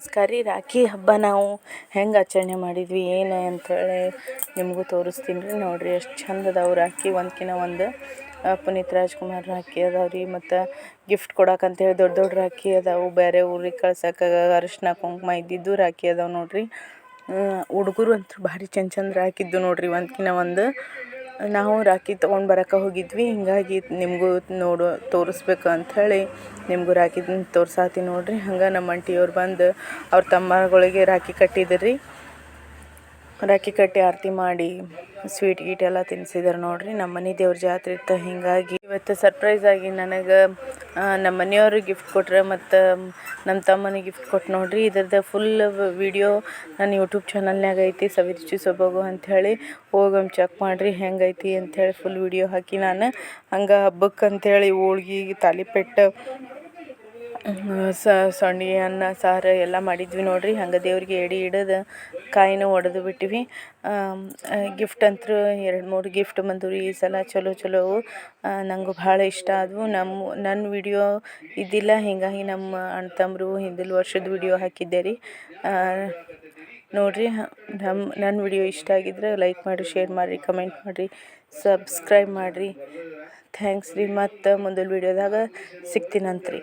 ನಮಸ್ಕಾರ ರೀ. ರಾಖಿ ಹಬ್ಬ ನಾವು ಹೆಂಗೆ ಆಚರಣೆ ಮಾಡಿದ್ವಿ ಏನು ಅಂಥೇಳಿ ನಿಮಗೂ ತೋರಿಸ್ತೀನಿ ರೀ. ನೋಡಿರಿ ಎಷ್ಟು ಚಂದ ಅದಾವೆ ರಾಖಿ, ಒಂದಕ್ಕಿಂತ ಒಂದು. ಪುನೀತ್ ರಾಜ್ಕುಮಾರ್ ರಾಖಿ ಅದಾವೆ ರೀ. ಮತ್ತು ಗಿಫ್ಟ್ ಕೊಡೋಕಂತೇಳಿ ದೊಡ್ಡ ದೊಡ್ಡ ರಾಖಿ ಅದಾವೆ. ಬೇರೆ ಊರಿಗೆ ಕಳ್ಸೋಕೆ ಅರಿಶಿನ ಕುಂಕುಮ ಇದ್ದಿದ್ದು ರಾಖಿ ಅದಾವೆ ನೋಡಿರಿ. ಹುಡುಗರು ಅಂತೂ ಭಾರಿ ಚಂದ ರಾಖಿದ್ದು ನೋಡಿರಿ, ಒಂದಕ್ಕಿಂತ ಒಂದು. ನಾವು ರಾಖಿ ತೊಗೊಂಡು ಬರೋಕೆ ಹೋಗಿದ್ವಿ, ಹಿಂಗಾಗಿ ನಿಮಗೂ ತೋರಿಸ್ಬೇಕು ಅಂಥೇಳಿ ನಿಮಗೂ ರಾಖಿ ತೋರ್ಸಾತೀನಿ ನೋಡಿರಿ. ಹಂಗೆ ನಮ್ಮ ಆಂಟಿಯವ್ರು ಬಂದು ಅವ್ರ ತಮ್ಮಗಳಿಗೆ ರಾಖಿ ಕಟ್ಟಿದ್ರು ರೀ. ರಾಖಿ ಕಟ್ಟಿ ಆರತಿ ಮಾಡಿ ಸ್ವೀಟ್ ಗೀಟ್ ಎಲ್ಲ ತಿನ್ನಿಸಿದ್ರು ನೋಡಿರಿ. ನಮ್ಮ ಮನೆ ದೇವ್ರ ಜಾತ್ರೆ ಇತ್ತು, ಹೀಗಾಗಿ ಇವತ್ತು ಸರ್ಪ್ರೈಸಾಗಿ ನನಗೆ ನಮ್ಮ ಮನೆಯವ್ರಿಗೆ ಗಿಫ್ಟ್ ಕೊಟ್ಟರೆ ಮತ್ತು ನಮ್ಮ ತಮ್ಮನಿಗೆ ಗಿಫ್ಟ್ ಕೊಟ್ಟು ನೋಡಿರಿ. ಇದ್ರದ್ದು ಫುಲ್ ವಿಡಿಯೋ ನನ್ನ ಯೂಟ್ಯೂಬ್ ಚಾನಲ್ನಾಗ ಐತಿ, ಸವಿರುಚಿ ಸೊಬಗು ಅಂಥೇಳಿ. ಹೋಗಮ್ಮ ಚೆಕ್ ಮಾಡಿರಿ ಹೆಂಗೈತಿ ಅಂಥೇಳಿ ಫುಲ್ ವಿಡಿಯೋ ಹಾಕಿ ನಾನು. ಹಂಗೆ ಹಬ್ಬಕ್ಕೆ ಅಂಥೇಳಿ ಹೋಳ್ಗೆ, ತಾಲಿಪೆಟ್ಟು, ಸಂಡಿಗೆ, ಅನ್ನ ಸಾರು ಎಲ್ಲ ಮಾಡಿದ್ವಿ ನೋಡಿರಿ. ಹಂಗೆ ದೇವ್ರಿಗೆ ಎಡೆ ಹಿಡಿದು ಕಾಯಿನೂ ಒಡೆದು ಬಿಟ್ಟಿವಿ. ಗಿಫ್ಟ್ ಅಂತೂ 2-3 ಗಿಫ್ಟ್ ಬಂದವು ರೀ ಈ ಸಲ. ಚಲೋ ನನಗೂ ಭಾಳ ಇಷ್ಟ ಆದವು. ನನ್ನ ವಿಡಿಯೋ ಇದ್ದಿಲ್ಲ, ಹೀಗಾಗಿ ನಮ್ಮ ಅಣ್ಣ ತಮ್ಮರು ಹಿಂದಿನ ವರ್ಷದ ವಿಡಿಯೋ ಹಾಕಿದ್ದೆ ರೀ. ನೋಡಿರಿ, ನನ್ನ ವಿಡಿಯೋ ಇಷ್ಟ ಆಗಿದ್ರೆ ಲೈಕ್ ಮಾಡಿರಿ, ಶೇರ್ ಮಾಡಿರಿ, ಕಮೆಂಟ್ ಮಾಡಿರಿ, ಸಬ್ಸ್ಕ್ರೈಬ್ ಮಾಡಿರಿ. ಥ್ಯಾಂಕ್ಸ್ ರೀ. ಮತ್ತು ಮುಂದಿನ ವಿಡಿಯೋದಾಗ ಸಿಗ್ತೀನಂತ್ರಿ.